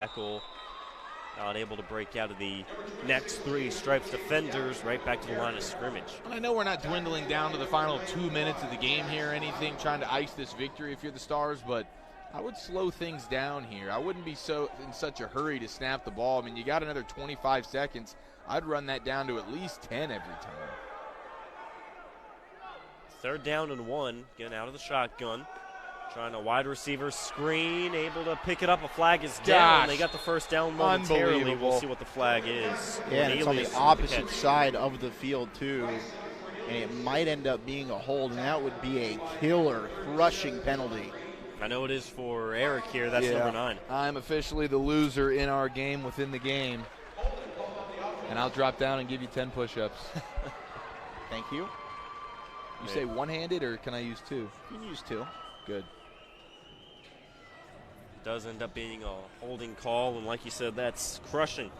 tackle. Not able to break out of the next three Stripes defenders, right back to the line of scrimmage. And I know we're not dwindling down to the final 2 minutes of the game here or anything, trying to ice this victory if you're the Stars, but I would slow things down here. I wouldn't be so in such a hurry to snap the ball. I mean, you got another 25 seconds. I'd run that down to at least 10 every time. 3rd down and 1, getting out of the shotgun. Trying a wide receiver screen, able to pick it up. A flag is down. They got the first down momentarily. We'll see what the flag is. Yeah, and it's on the opposite side of the field, too. And it might end up being a hold, and that would be a killer, crushing penalty. I know it is for Eric here. That's number 9. I'm officially the loser in our game within the game. And I'll drop down and give you 10 push-ups. Thank you. You say one-handed, or can I use 2? You can use 2. Good. Does end up being a holding call, and like you said, that's crushing.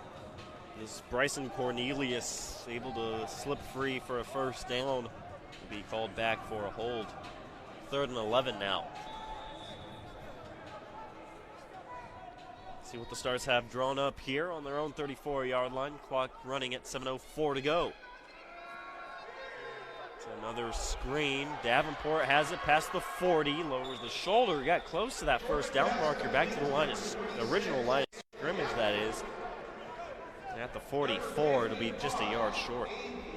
Is Bryson Cornelius able to slip free for a first down? Will be called back for a hold. 3rd and 11 now. See what the Stars have drawn up here on their own 34-yard line. Clock running at 7:04 to go. Another screen. Davenport has it past the 40, lowers the shoulder, got close to that first down marker, back to the original line of scrimmage, that is. And at the 44, it'll be just a yard short.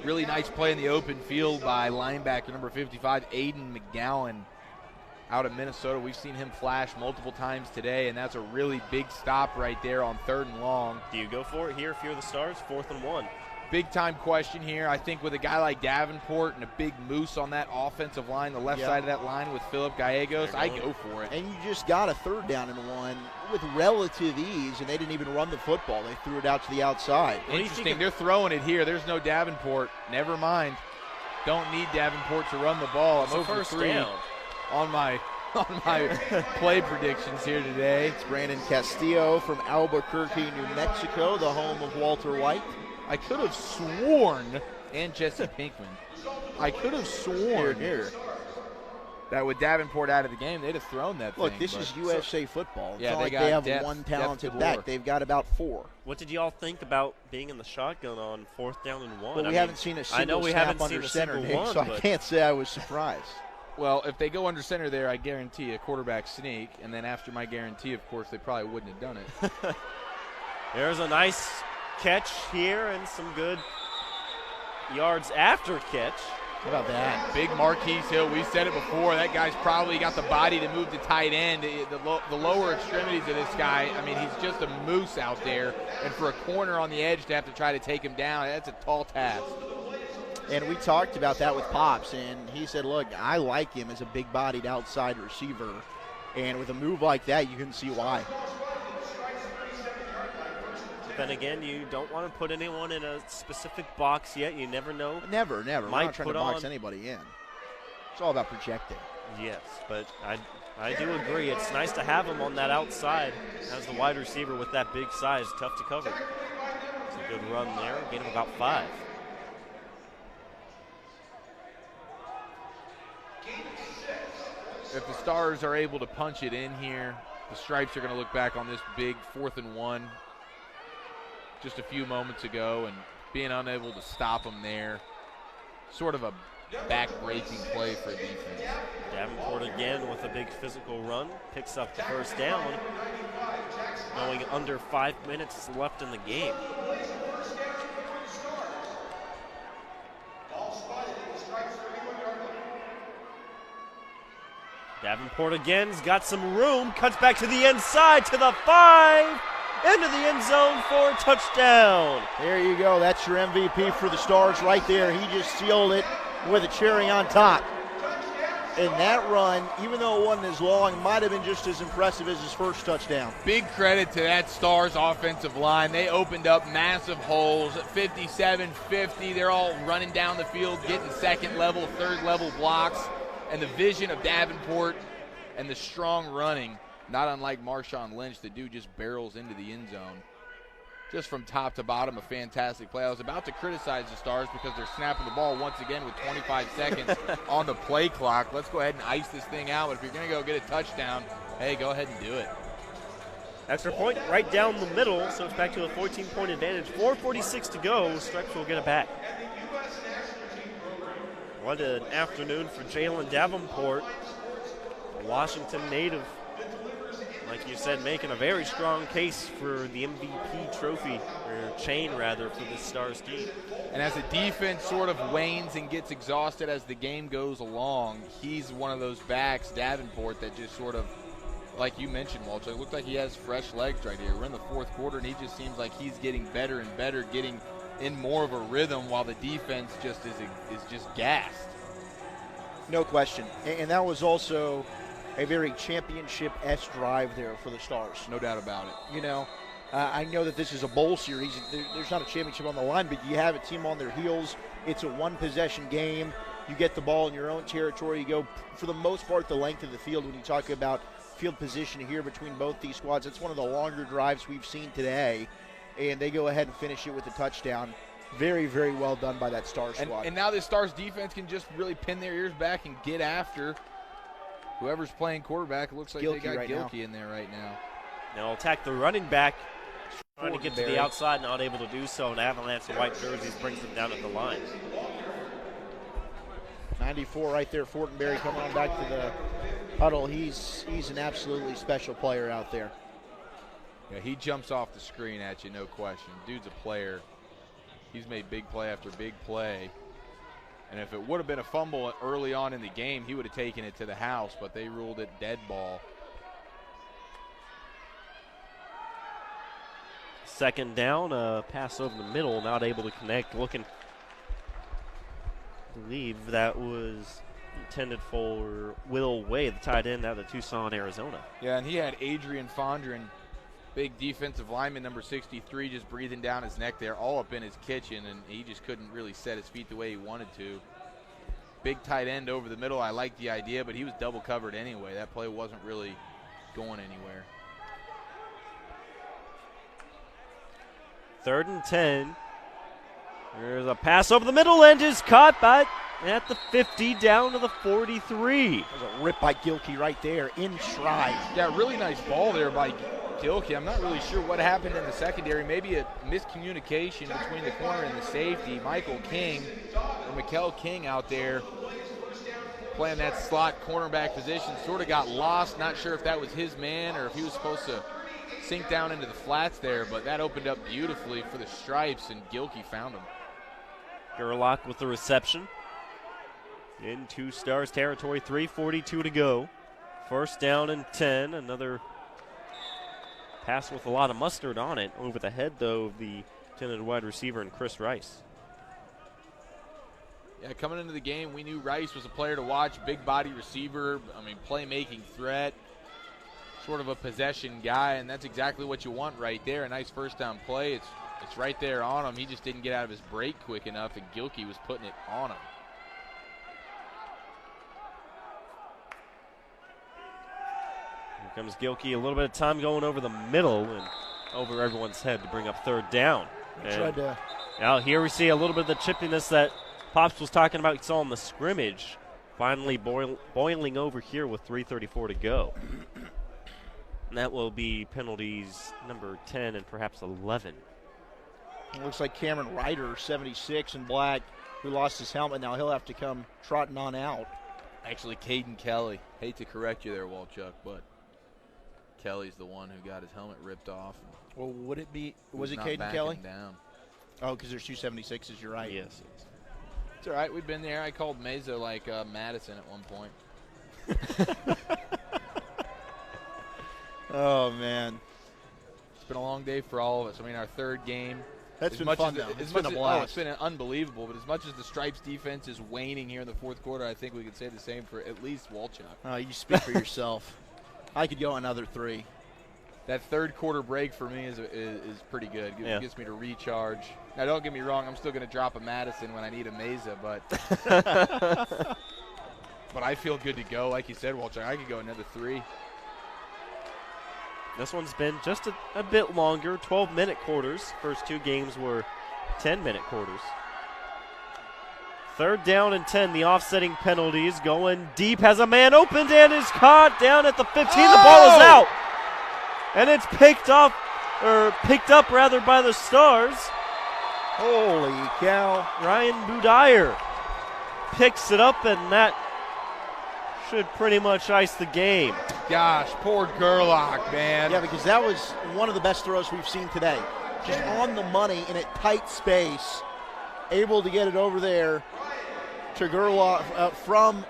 Really nice play in the open field by linebacker number 55, Aiden McGowan, out of Minnesota. We've seen him flash multiple times today, and that's a really big stop right there on 3rd and long. Do you go for it here if you're the Stars? 4th and 1. Big-time question here. I think with a guy like Davenport and a big moose on that offensive line, the left side of that line with Philip Gallegos, I go for it. And you just got a 3rd down and 1 with relative ease, and they didn't even run the football. They threw it out to the outside. Interesting. They're throwing it here. There's no Davenport. Never mind. Don't need Davenport to run the ball. I'm over 3 on my play predictions here today. It's Brandon Castillo from Albuquerque, New Mexico, the home of Walter White. I could have sworn, and Jesse Pinkman, I could have sworn that with Davenport out of the game, they'd have thrown that thing. Look, this is USA football. It's not like they have one talented back. They've got about 4. What did y'all think about being in the shotgun on 4th down and 1? Well, we haven't seen a single snap under center, Nick, so I can't say I was surprised. Well, if they go under center there, I guarantee a quarterback sneak, and then after my guarantee, of course, they probably wouldn't have done it. There's a nice catch here and some good yards after catch. How about that? Big Marquise Hill. We said it before. That guy's probably got the body to move to tight end. The lower extremities of this guy, I mean, he's just a moose out there. And for a corner on the edge to have to try to take him down, that's a tall task. And we talked about that with Pops, and he said, look, I like him as a big-bodied outside receiver. And with a move like that, you can see why. Then again, you don't want to put anyone in a specific box yet. You never know. Never. We're not trying to box anybody in. It's all about projecting. Yes, but I do agree. It's nice to have him on that outside as the wide receiver with that big size. Tough to cover. It's a good run there. Gain of about 5. If the Stars are able to punch it in here, the Stripes are going to look back on this big 4th and 1 just a few moments ago and being unable to stop them there. Sort of a back-breaking play for defense. Davenport again with a big physical run. Picks up the first down. Going under 5 minutes left in the game. Davenport again's got some room. Cuts back to the inside to the 5. Into the end zone for a touchdown. There you go. That's your MVP for the Stars right there. He just sealed it with a cherry on top. And that run, even though it wasn't as long, might have been just as impressive as his first touchdown. Big credit to that Stars offensive line. They opened up massive holes at 57, 50. They're all running down the field, getting second level, third level blocks. And the vision of Davenport and the strong running, not unlike Marshawn Lynch, the dude just barrels into the end zone. Just from top to bottom, a fantastic play. I was about to criticize the Stars because they're snapping the ball once again with 25 seconds on the play clock. Let's go ahead and ice this thing out. But if you're going to go get a touchdown, hey, go ahead and do it. Extra point right down the middle, so it's back to a 14-point advantage. 4:46 to go. Stripes will get it back. What an afternoon for Jalen Davenport, a Washington native. Like you said, making a very strong case for the MVP trophy, or chain rather, for this Stars team. And as the defense sort of wanes and gets exhausted as the game goes along, he's one of those backs, Davenport, that just sort of, like you mentioned, Walter, it looks like he has fresh legs right here. We're in the fourth quarter, and he just seems like he's getting better and better, getting in more of a rhythm, while the defense just is just gassed. No question. And that was also a very championship-esque drive there for the Stars. No doubt about it. You know, I know that this is a bowl series. There's not a championship on the line, but you have a team on their heels. It's a one-possession game. You get the ball in your own territory. You go, for the most part, the length of the field. When you talk about field position here between both these squads, it's one of the longer drives we've seen today. And they go ahead and finish it with a touchdown. Very, very well done by that Stars squad. And now this Stars defense can just really pin their ears back and get after whoever's playing quarterback. It looks like Gilkey they got right Gilkey in there right now. Now attack the running back, trying to get to the outside, not able to do so. An avalanche of white jerseys brings them down at the line. 94 right there, Fortenberry coming on back to the huddle. He's an absolutely special player out there. Yeah, he jumps off the screen at you, no question. Dude's a player. He's made big play after big play. And if it would have been a fumble early on in the game, he would have taken it to the house, but they ruled it dead ball. Second down, pass over the middle, not able to connect. I believe that was intended for Will Wade, the tight end out of Tucson, Arizona. Yeah, and he had Adrian Fondren, big defensive lineman, number 63, just breathing down his neck there, all up in his kitchen, and he just couldn't really set his feet the way he wanted to. Big tight end over the middle. I like the idea, but he was double covered anyway. That play wasn't really going anywhere. 3rd and 10. There's a pass over the middle and is caught by at the 50 down to the 43. There's a rip by Gilkey right there in stride. Yeah, really nice ball there by Gilkey. I'm not really sure what happened in the secondary. Maybe a miscommunication between the corner and the safety. Michael King, or Mikel King out there playing that slot cornerback position, sort of got lost. Not sure if that was his man or if he was supposed to sink down into the flats there, but that opened up beautifully for the Stripes, and Gilkey found him. Gerlach with the reception. Into Stars territory, 3:42 to go. 1st down and 10. Another pass with a lot of mustard on it. Over the head, though, of the intended wide receiver and Chris Rice. Yeah, coming into the game, we knew Rice was a player to watch, big body receiver, playmaking threat, sort of a possession guy, and that's exactly what you want right there. A nice first down play. It's right there on him. He just didn't get out of his break quick enough, and Gilkey was putting it on him. Here comes Gilkey. A little bit of time going over the middle and over everyone's head to bring up 3rd down. Now here we see a little bit of the chippiness that Pops was talking about. You saw in the scrimmage. Finally boiling over here with 3:34 to go. And that will be penalties number 10 and perhaps 11. It looks like Cameron Ryder, 76 in black, who lost his helmet. Now he'll have to come trotting on out. Actually, Caden Kelly. Hate to correct you there, Walchuk, but Kelly's the one who got his helmet ripped off. Well, would it be? Was it Caden Kelly? Down. Oh, because there's 2 76s. You're right. Yes. It's all right. We've been there. I called Mesa like Madison at one point. Oh, man. It's been a long day for all of us. Our 3rd game. That's been fun, though. It's been a blast. It's been unbelievable, but as much as the Stripes defense is waning here in the 4th quarter, I think we could say the same for at least Walchuk. You speak for yourself. I could go another 3. That 3rd quarter break for me is pretty good. It gets me to recharge. Now, don't get me wrong. I'm still going to drop a Madison when I need a Mesa, but but I feel good to go. Like you said, Walchuk, I could go another 3. This one's been just a bit longer, 12-minute quarters. First 2 games were 10-minute quarters. 3rd down and 10, the offsetting penalties going deep, has a man opened and is caught down at the 15. The ball is out. and it's picked up rather by the Stars. Holy cow. Ryan Budire picks it up, and that should pretty much ice the game. Gosh, poor Gerlach, man. Yeah, because that was one of the best throws we've seen today. Just on the money in a tight space, able to get it over there to Gerlach, from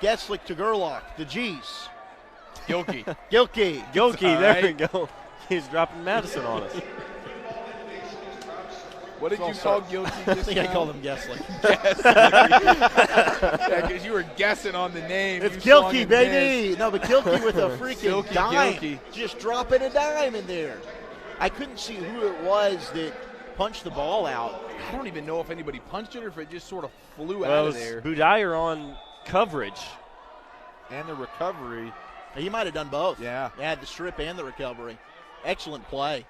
Gesslich to Gerlach, the G's. Gilkey. Gilkey. There we go. He's dropping Madison on us. What did you call Gilkey I just think now? I called him Gesslich. Yeah, because you were guessing on the name. It's You swung Gilkey, and baby. missed. No, but Gilkey with a freaking Silky dime. Gilkey. Just dropping a dime in there. I couldn't see who it was that punched the ball out. I don't even know if anybody punched it or if it just sort of flew Well, out it of was there. Budire on coverage. And the recovery. He might have done both. Yeah. He had the strip and the recovery. Excellent play.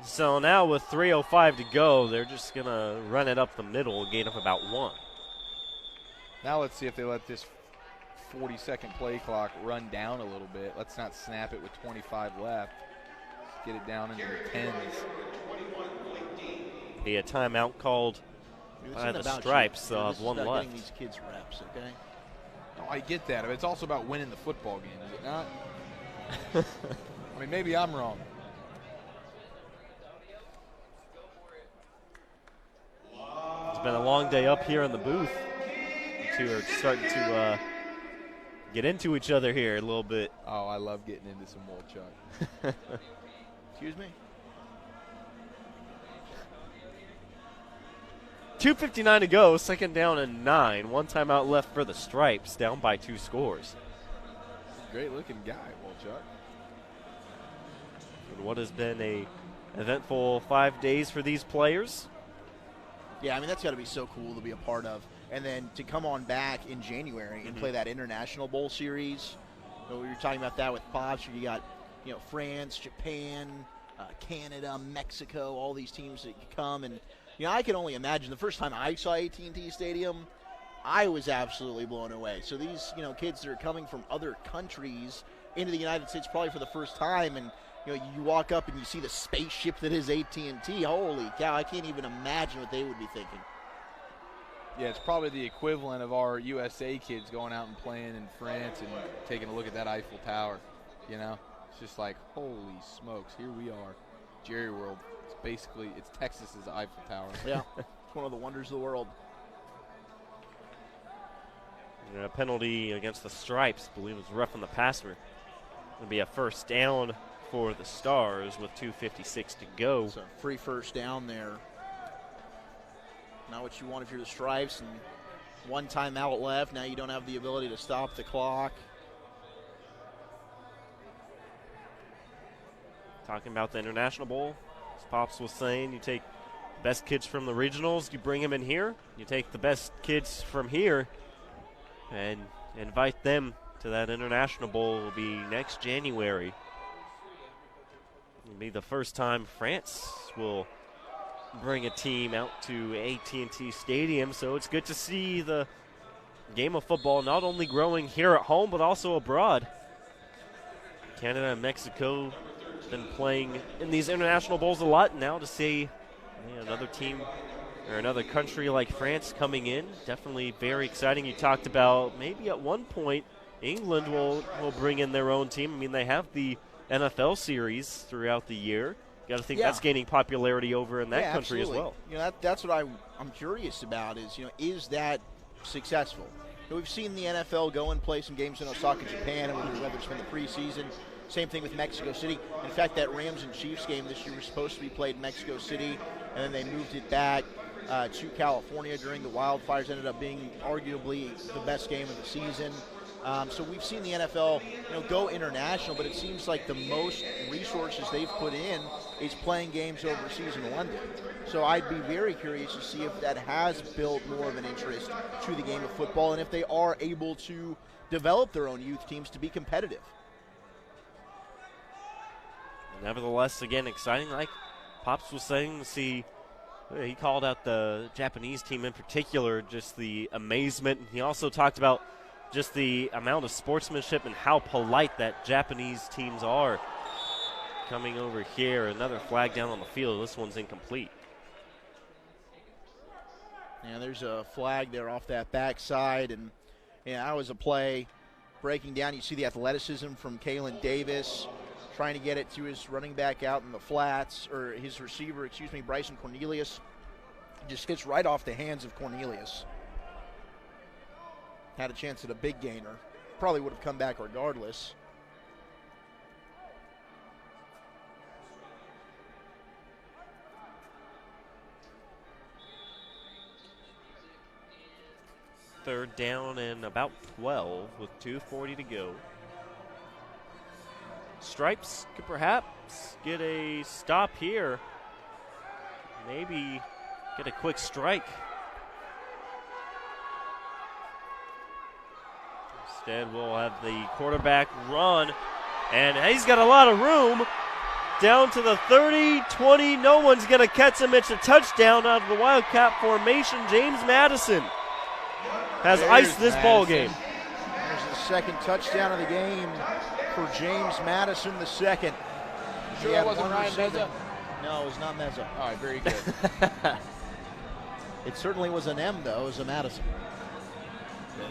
So now with 3:05 to go, they're just going to run it up the middle, gain up about 1. Now let's see if they let this 40-second play clock run down a little bit. Let's not snap it with 25 left. Let's get it down into the tens. Be a timeout called by the Stripes. They'll have one left. Getting these kids reps, okay? Oh, I get that, but it's also about winning the football game, is it not? I mean, maybe I'm wrong. It's been a long day up here in the booth. You two are starting to get into each other here a little bit. Oh, I love getting into some Wolchuk. Excuse me? 2:59 to go, second down and 9. One timeout left for the Stripes, down by 2 scores. Great-looking guy, Wolchuk. What has been a eventful 5 days for these players. Yeah, I mean, that's got to be so cool to be a part of. And then to come on back in January and play that International Bowl series. You know, we were talking about that with Pops. You got, France, Japan, Canada, Mexico, all these teams that come. And, I can only imagine the first time I saw AT&T Stadium, I was absolutely blown away. So these, kids that are coming from other countries into the United States probably for the first time, and you walk up and you see the spaceship that is AT&T. Holy cow, I can't even imagine what they would be thinking. Yeah, it's probably the equivalent of our USA kids going out and playing in France and taking a look at that Eiffel Tower, It's just like, holy smokes, here we are, Jerry World. It's Texas's Eiffel Tower. Yeah, it's one of the wonders of the world. A penalty against the Stripes, I believe it was rough on the passer. It'll be a first down for the Stars with 2:56 to go. So free first down there. Not what you want if you're the Stripes, and one timeout left. Now you don't have the ability to stop the clock. Talking about the International Bowl, as Pops was saying, you take the best kids from the regionals, you bring them in here. You take the best kids from here and invite them to that International Bowl. It will be next January. It'll be the first time France will bring a team out to AT&T Stadium, so it's good to see the game of football not only growing here at home but also abroad. Canada and Mexico have been playing in these international bowls a lot. Now to see another team or another country like France coming in, definitely very exciting. You talked about maybe at one point England will bring in their own team. I mean, they have the NFL series throughout the year. You got to think that's gaining popularity over in that country absolutely. as well. That's what I'm curious about is that successful? We've seen the NFL go and play some games in Osaka, Japan, and whether it's been the preseason. Same thing with Mexico City. In fact, that Rams and Chiefs game this year was supposed to be played in Mexico City, and then they moved it back to California during the wildfires. Ended up being arguably the best game of the season. So we've seen the NFL, go international, but it seems like the most resources they've put in is playing games overseas in London. So I'd be very curious to see if that has built more of an interest to the game of football and if they are able to develop their own youth teams to be competitive. Nevertheless, again, exciting. Like Pops was saying, to see, he called out the Japanese team in particular, just the amazement. He also talked about just the amount of sportsmanship and how polite that Japanese teams are. Coming over here, another flag down on the field. This one's incomplete. Yeah, there's a flag there off that backside, and that was a play breaking down. You see the athleticism from Kalen Davis trying to get it to his running back out in the flats, or his receiver, Bryson Cornelius. Just gets right off the hands of Cornelius. Had a chance at a big gainer. Probably would have come back regardless. Third down and about 12 with 2:40 to go. Stripes could perhaps get a stop here. Maybe get a quick strike. Instead, we'll have the quarterback run, and he's got a lot of room. Down to the 30, 20, no one's going to catch him. It's a touchdown out of the Wildcat formation. James Madison has iced this ball game. There's the second touchdown of the game for James Madison, the second. Sure that wasn't Ryan Meza? No, it was not Meza. All right, very good. It certainly was an M, though. It was a Madison.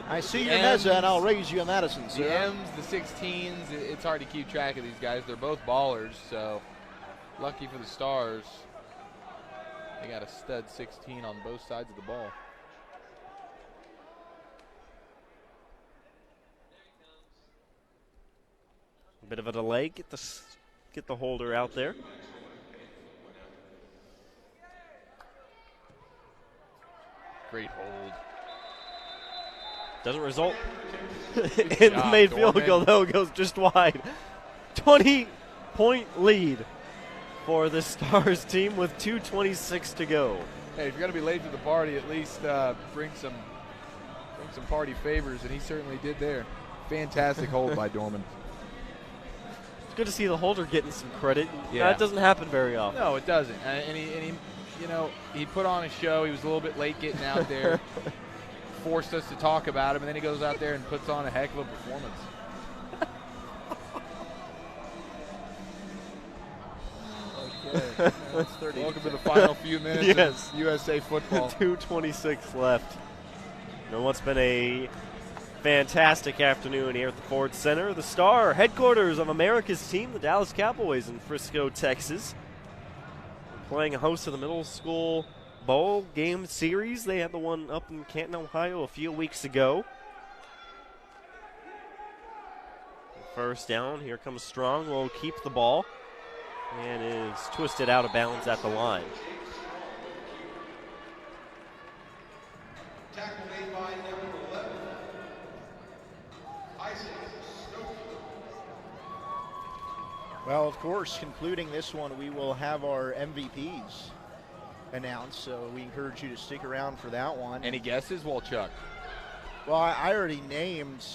I see your Meza, and I'll raise you a Madison, sir. The M's, the 16s, it's hard to keep track of these guys. They're both ballers, so lucky for the Stars. They got a stud 16 on both sides of the ball. A bit of a delay. Get the holder out there. Great hold. Doesn't result in the made field goal, though. Goes just wide. 20-point lead for the Stars team with 2:26 to go. Hey, if you're going to be late to the party, at least bring some party favors, and he certainly did there. Fantastic hold by Dorman. It's good to see the holder getting some credit. Yeah. That doesn't happen very often. No, it doesn't. And he, you know, he put on a show. He was a little bit late getting out there. Forced us to talk about him, and then he goes out there and puts on a heck of a performance. Okay. That's 30. Welcome to the final few minutes of USA football. 2:26 left. And what's been a fantastic afternoon here at the Ford Center, the Star headquarters of America's team, the Dallas Cowboys in Frisco, Texas. Playing a host of the middle school bowl game series. They had the one up in Canton, Ohio a few weeks ago. First down, here comes Strong, will keep the ball and is twisted out of bounds at the line. Well, of course, concluding this one, we will have our MVPs announced, so we encourage you to stick around for that one. Any guesses, Walchuk? Well, I already named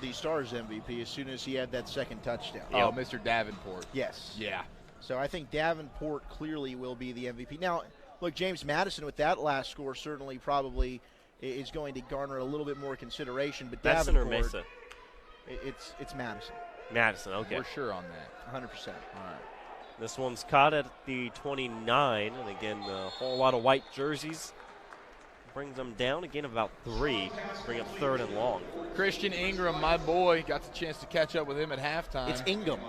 the Stars MVP as soon as he had that second touchdown. Oh, Mr. Davenport. Yes. Yeah. So I think Davenport clearly will be the MVP. Now, look, James Madison with that last score certainly probably is going to garner a little bit more consideration, but Madison Davenport, or Mesa? It's Madison. Madison, okay. We're sure on that. 100%. All right. This one's caught at the 29, and again, a whole lot of white jerseys. Brings them down again about 3. Bring up third and long. Christian Ingram, my boy, got the chance to catch up with him at halftime. It's Ingham.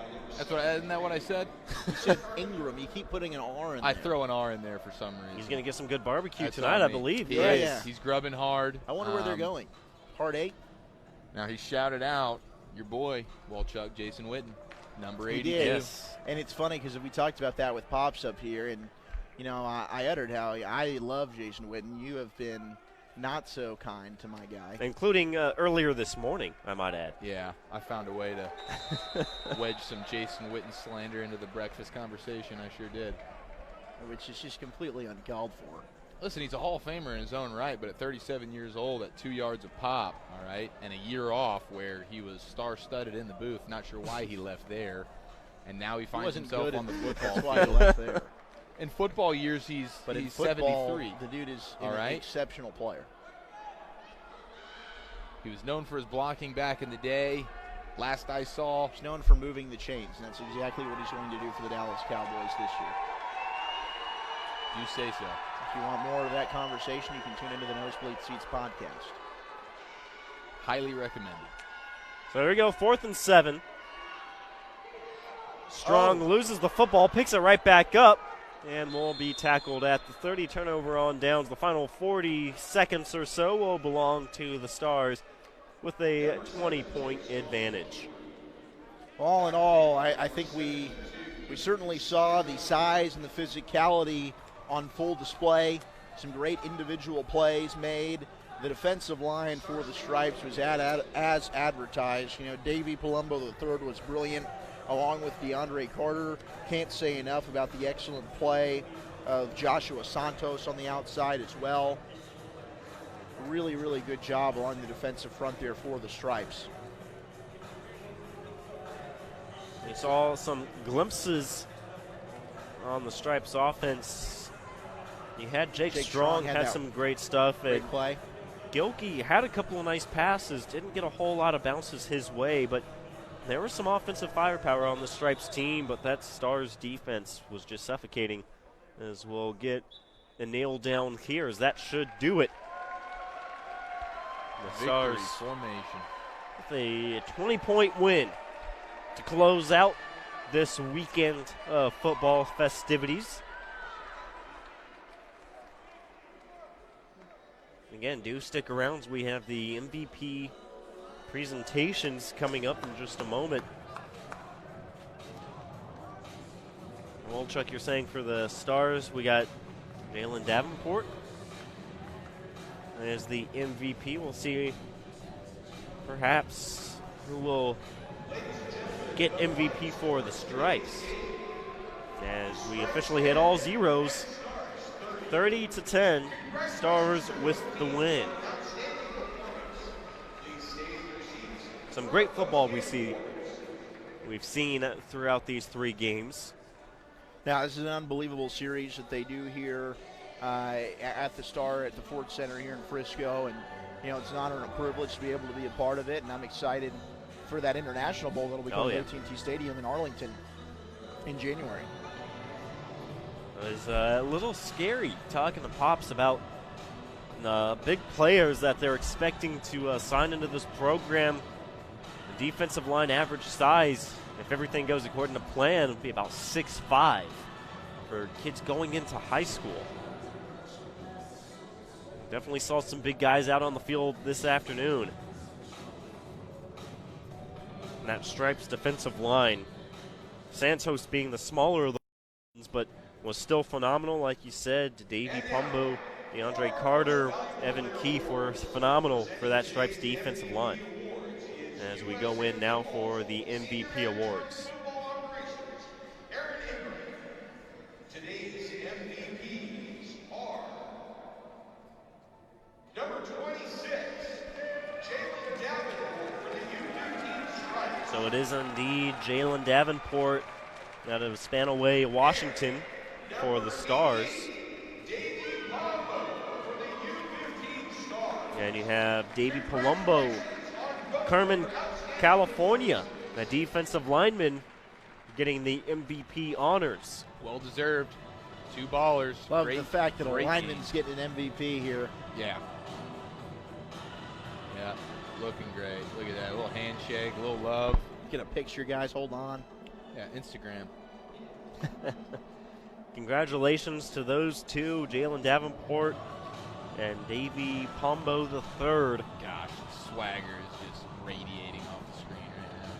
Isn't that what I said? You said Ingram. You keep putting an R in there. I throw an R in there for some reason. He's going to get some good barbecue That's tonight, on I me. believe. He Yeah, is. yeah. He's grubbing hard. I wonder where they're going. Part 8? Now he shouted out your boy, Walchuk, Jason Witten, number 82. He did. Yes. And it's funny because we talked about that with Pops up here, and, you know, I uttered how I love Jason Witten. You have been not so kind to my guy. Including earlier this morning, I might add. Yeah, I found a way to wedge some Jason Witten slander into the breakfast conversation. I sure did. Which is just completely uncalled for. Listen, he's a Hall of Famer in his own right, but at 37 years old, at 2 yards of pop, all right, and a year off where he was star-studded in the booth, not sure why he left there, and now he finds himself on the football That's field. why he left there. In football years, he's in football, 73. the dude is All an right. exceptional player. He was known for his blocking back in the day. Last I saw, He's known for moving the chains, and that's exactly what he's going to do for the Dallas Cowboys this year. you say so. If you want more of that conversation, you can tune into the Nosebleed Seats podcast. Highly recommended. So there we go, 4th and 7. Strong loses the football, picks it right back up, and will be tackled at the 30. Turnover on downs. The final 40 seconds or so will belong to the Stars with a 20-point advantage. All in all, I think we certainly saw the size and the physicality on full display. Some great individual plays made. The defensive line for the Stripes was as advertised. You know, Davey Palumbo III was brilliant, along with DeAndre Carter. Can't say enough about the excellent play of Joshua Santos on the outside as well. Really, really good job along the defensive front there for the Stripes. We saw some glimpses on the Stripes offense. You had Jake Strong had some great stuff. Great play. Gilkey had a couple of nice passes, didn't get a whole lot of bounces his way, but there was some offensive firepower on the Stripes team, but that Stars defense was just suffocating, as we'll get a nail down here, as that should do it. The Stars formation with a 20-point win to close out this weekend of football festivities. Again, do stick around as we have the MVP presentations coming up in just a moment. Well, Chuck, you're saying for the Stars, we got Jalen Davenport as the MVP. We'll see perhaps who will get MVP for the Stripes as we officially hit all zeros. 30-10, Stars with the win. Some great football we've seen throughout these 3 games. Now, this is an unbelievable series that they do here at the Star at the Ford Center here in Frisco, and you know, it's an honor and a privilege to be able to be a part of it, and I'm excited for that International Bowl that'll be going to AT&T Stadium in Arlington in January. It was a little scary talking to Pops about big players that they're expecting to sign into this program. The defensive line average size, if everything goes according to plan, would be about 6'5" for kids going into high school. Definitely saw some big guys out on the field this afternoon. And that Stripes defensive line, Santos being the smaller of the ones, but was still phenomenal, like you said. Davey Palumbo, DeAndre Carter, Evan Keefe were phenomenal for that Stripes defensive line. As we go in now for the MVP awards. Today's MVPs are number 26, Jalen Davenport for the U15 Stripes. So it is indeed Jalen Davenport out of Spanaway, Washington, for the Stars. And you have Davey Palumbo, Kerman, California, a defensive lineman, getting the MVP honors. well deserved. 2 ballers. Love the fact that a great lineman's game. getting an MVP here. Yeah. Yeah, looking great. Look at that. A little handshake, a little love. Get a picture, guys. Hold on. Yeah, Instagram. Congratulations to those two, Jalen Davenport and Davey Palumbo III. Gosh, the swagger is just radiating off the screen right now.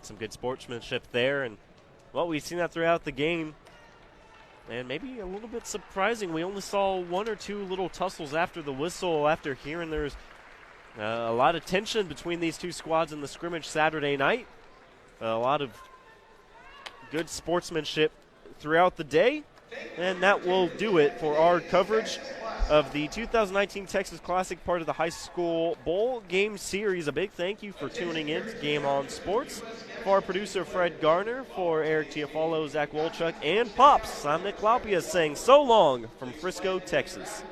Some good sportsmanship there, and well, we've seen that throughout the game. And maybe a little bit surprising, we only saw 1 or 2 little tussles after the whistle, after hearing there's a lot of tension between these two squads in the scrimmage Saturday night. A lot of good sportsmanship throughout the day, and that will do it for our coverage of the 2019 Texas Classic, part of the high school bowl game series. A big thank you for tuning in to Game On Sports. For our producer Fred Garner, for Eric Tiafalo, Zach Wolchuk, and Pops, I'm Nick Laupia saying so long from Frisco, Texas.